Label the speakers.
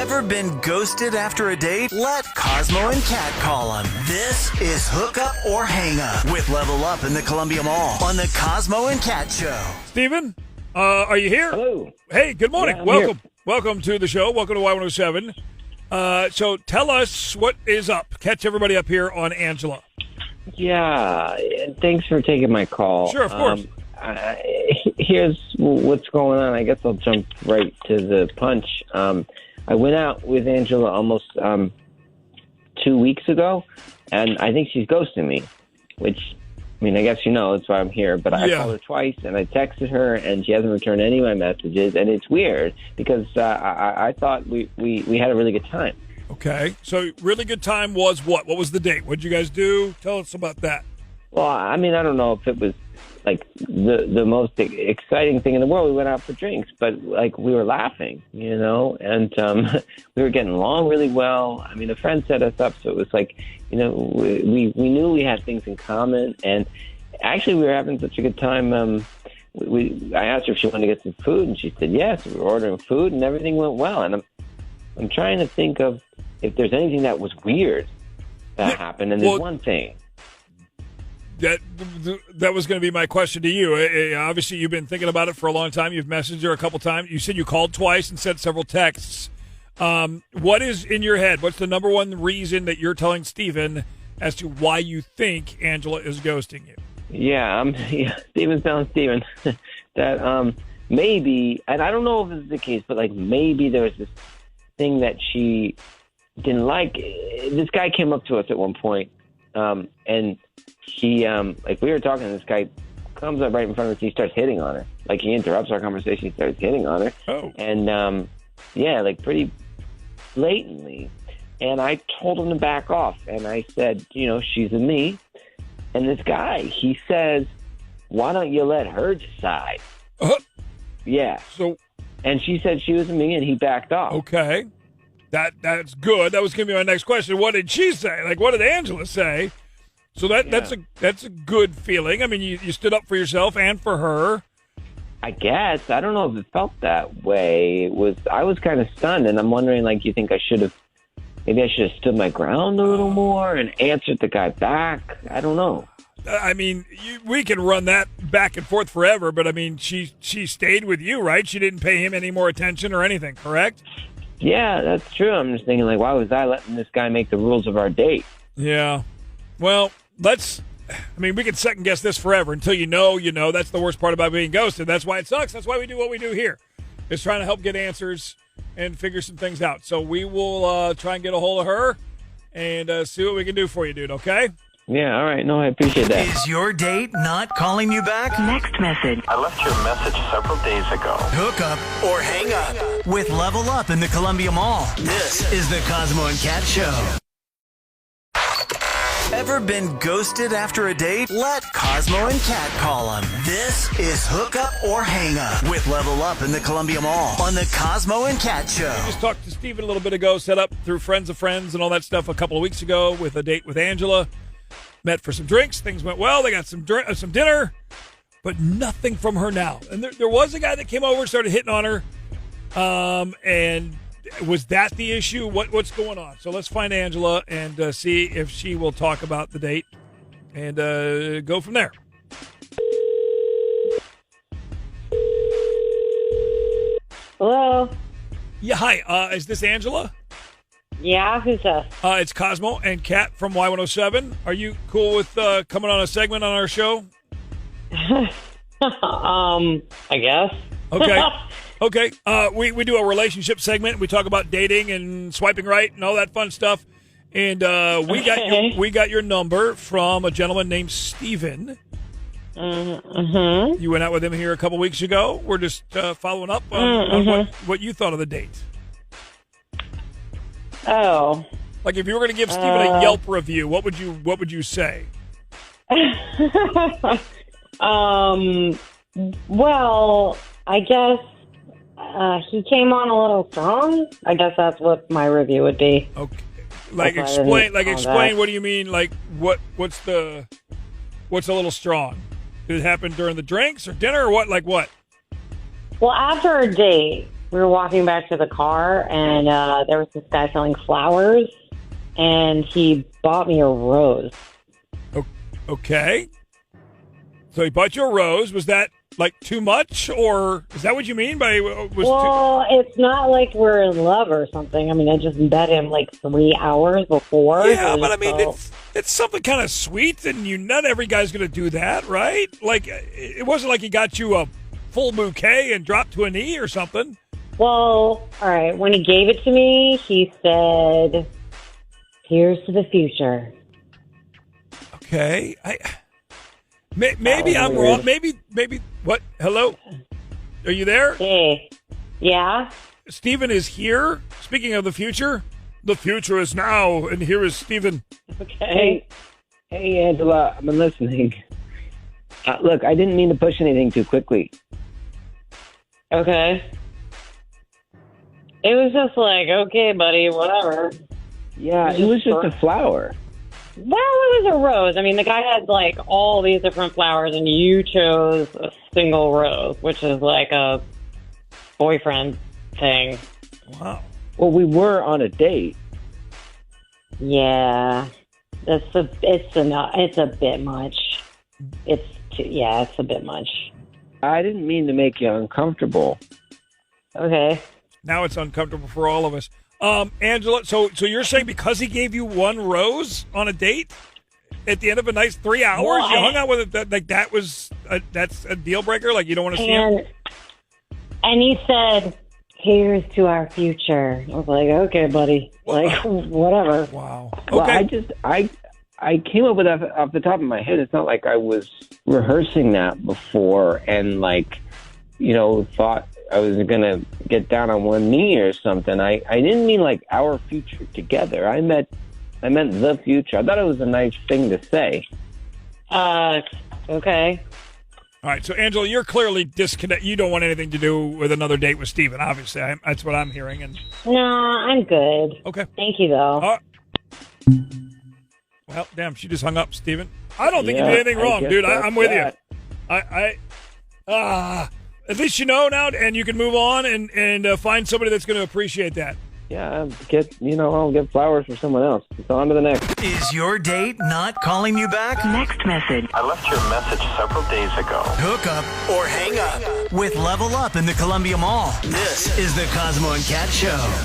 Speaker 1: Ever been ghosted after a date? Let Cosmo and Kat call him. This is Hook Up or Hang Up with Level Up in the Columbia Mall on the Cosmo and Kat Show.
Speaker 2: Steven, are you here?
Speaker 3: Hello.
Speaker 2: Hey, good morning.
Speaker 3: Yeah, I'm
Speaker 2: Welcome.
Speaker 3: here.
Speaker 2: Welcome to the show. Welcome to Y107. So tell us what is up. Catch everybody up here on Angela.
Speaker 3: Yeah, thanks for taking my call.
Speaker 2: Sure, of course.
Speaker 3: Here's what's going on. I guess I'll jump right to the punch. I went out with Angela almost 2 weeks ago, and I think she's ghosting me, which, I mean, I guess you know, that's why I'm here. But I called her twice, and I texted her, and she hasn't returned any of my messages. And it's weird because I thought we had a really good time.
Speaker 2: Okay. So really good time was what? What was the date? What did you guys do? Tell us about that.
Speaker 3: Well, I mean, I don't know if it was like the most exciting thing in the world. We went out for drinks, but like we were laughing, you know, and we were getting along really well. I mean, a friend set us up, so it was like, you know, we knew we had things in common, and actually we were having such a good time. I asked her if she wanted to get some food, and she said yes. We were ordering food, and everything went well. And I'm trying to think of if there's anything that was weird that happened, and there's one thing.
Speaker 2: That was going to be my question to you. Obviously, you've been thinking about it for a long time. You've messaged her a couple times. You said you called twice and sent several texts. What is in your head? What's the number one reason that you're telling Steven as to why you think Angela is ghosting you?
Speaker 3: Yeah, Steven's telling Steven that maybe, and I don't know if this is the case, but like maybe there was this thing that she didn't like. This guy came up to us at one point, and he, like we were talking, this guy comes up right in front of us, he starts hitting on her. Like he interrupts our conversation, he starts hitting on her.
Speaker 2: Oh.
Speaker 3: And, yeah, like pretty blatantly. And I told him to back off. And I said, you know, she's a me. And this guy, he says, why don't you let her decide? Yeah.
Speaker 2: So,
Speaker 3: and she said she was a me, and he backed off.
Speaker 2: Okay. That's good. That was going to be my next question. What did she say? Like, what did Angela say? So that's a good feeling. I mean, you stood up for yourself and for her.
Speaker 3: I guess. I don't know if it felt that way. I was kind of stunned, and I'm wondering, like, you think I should have stood my ground a little more and answered the guy back? I don't know.
Speaker 2: I mean, we can run that back and forth forever, but I mean, she stayed with you, right? She didn't pay him any more attention or anything, correct?
Speaker 3: Yeah, that's true. I'm just thinking, like, why was I letting this guy make the rules of our date?
Speaker 2: Yeah. Well, we could second guess this forever until you know. That's the worst part about being ghosted. That's why it sucks. That's why we do what we do here, is trying to help get answers and figure some things out. So we will try and get a hold of her and see what we can do for you, dude, okay?
Speaker 3: Yeah, all right. No, I appreciate that.
Speaker 1: Is your date not calling you back?
Speaker 4: Next message.
Speaker 5: I left your message several days ago.
Speaker 1: Hook up or hang up with Level Up in the Columbia Mall. This is the Cosmo and Kat Show. Ever been ghosted after a date? Let Cosmo and Kat call him. This is Hook Up or Hang Up with Level Up in the Columbia Mall on the Cosmo and Kat Show.
Speaker 2: We just talked to Steven a little bit ago, set up through friends of friends and all that stuff a couple of weeks ago with a date with Angela. Met for some drinks. Things went well. They got some dinner, but nothing from her now. And there was a guy that came over and started hitting on her. And was that the issue? What's going on? So let's find Angela and see if she will talk about the date and go from there.
Speaker 6: Hello.
Speaker 2: Yeah, hi. Is this Angela?
Speaker 6: Yeah, who's this?
Speaker 2: It's Cosmo and Kat from Y107. Are you cool with coming on a segment on our show?
Speaker 6: I guess.
Speaker 2: Okay. Okay. We do a relationship segment. We talk about dating and swiping right and all that fun stuff. And we got your number from a gentleman named Steven.
Speaker 6: Mm-hmm.
Speaker 2: You went out with him here a couple weeks ago. We're just following up on what you thought of the date.
Speaker 6: Oh.
Speaker 2: Like if you were going to give Steven a Yelp review, what would you say?
Speaker 6: Well, I guess he came on a little strong. I guess that's what my review would be.
Speaker 2: Okay. Explain what do you mean? Like what's a little strong? Did it happen during the drinks or dinner or what? Like what?
Speaker 6: Well, after a date, we were walking back to the car, and there was this guy selling flowers, and he bought me a rose.
Speaker 2: Okay. So he bought you a rose. Was that like too much, or is that what you mean by
Speaker 6: It's not like we're in love or something. I mean, I just met him like 3 hours before.
Speaker 2: Yeah, but I mean, it's something kind of sweet, and not every guy's going to do that, right? Like, it wasn't like he got you a full bouquet and dropped to a knee or something.
Speaker 6: Well, all right. When he gave it to me, he said, "Here's to the future."
Speaker 2: Okay, maybe I'm wrong. Maybe. What? Hello? Are you there?
Speaker 6: Hey. Yeah?
Speaker 2: Stephen is here. Speaking of the future is now, and here is Stephen.
Speaker 6: Okay.
Speaker 3: Hey, Angela, I've been listening. Look, I didn't mean to push anything too quickly.
Speaker 6: Okay. It was just like, okay, buddy, whatever.
Speaker 3: Yeah, it was just a flower.
Speaker 6: Well, it was a rose. I mean, the guy had like all these different flowers, and you chose a single rose, which is like a boyfriend thing.
Speaker 2: Wow.
Speaker 3: Well, we were on a date.
Speaker 6: Yeah, it's a bit much. It's a bit much.
Speaker 3: I didn't mean to make you uncomfortable.
Speaker 6: Okay.
Speaker 2: Now it's uncomfortable for all of us. Angela, so you're saying because he gave you one rose on a date at the end of a nice 3 hours,
Speaker 6: Well,
Speaker 2: you hung out with it, like that's a deal breaker? Like you don't want to see him?
Speaker 6: And he said, "Here's to our future." I was like, "Okay, buddy." Like, whatever.
Speaker 2: Wow.
Speaker 3: Well,
Speaker 2: Okay.
Speaker 3: I came up with that off the top of my head. It's not like I was rehearsing that before and thought I was going to get down on one knee or something. I didn't mean like our future together. I meant the future. I thought it was a nice thing to say.
Speaker 6: Okay.
Speaker 2: All right. So, Angela, you're clearly disconnected. You don't want anything to do with another date with Steven, obviously. That's what I'm hearing. And
Speaker 6: No, I'm good.
Speaker 2: okay.
Speaker 6: Thank you, though.
Speaker 2: Well, damn, she just hung up, Steven. I don't think
Speaker 3: Yeah,
Speaker 2: you did anything
Speaker 3: I
Speaker 2: wrong,
Speaker 3: guess
Speaker 2: dude.
Speaker 3: that's
Speaker 2: I'm with
Speaker 3: that.
Speaker 2: you. At least you know now, and you can move on and find somebody that's going to appreciate that.
Speaker 3: Yeah, I'll get flowers for someone else. So on to the next.
Speaker 1: Is your date not calling you back?
Speaker 4: Next message.
Speaker 5: I left your message several days ago.
Speaker 1: Hook up or hang up with Level Up in the Columbia Mall. This is the Cosmo and Cat Show.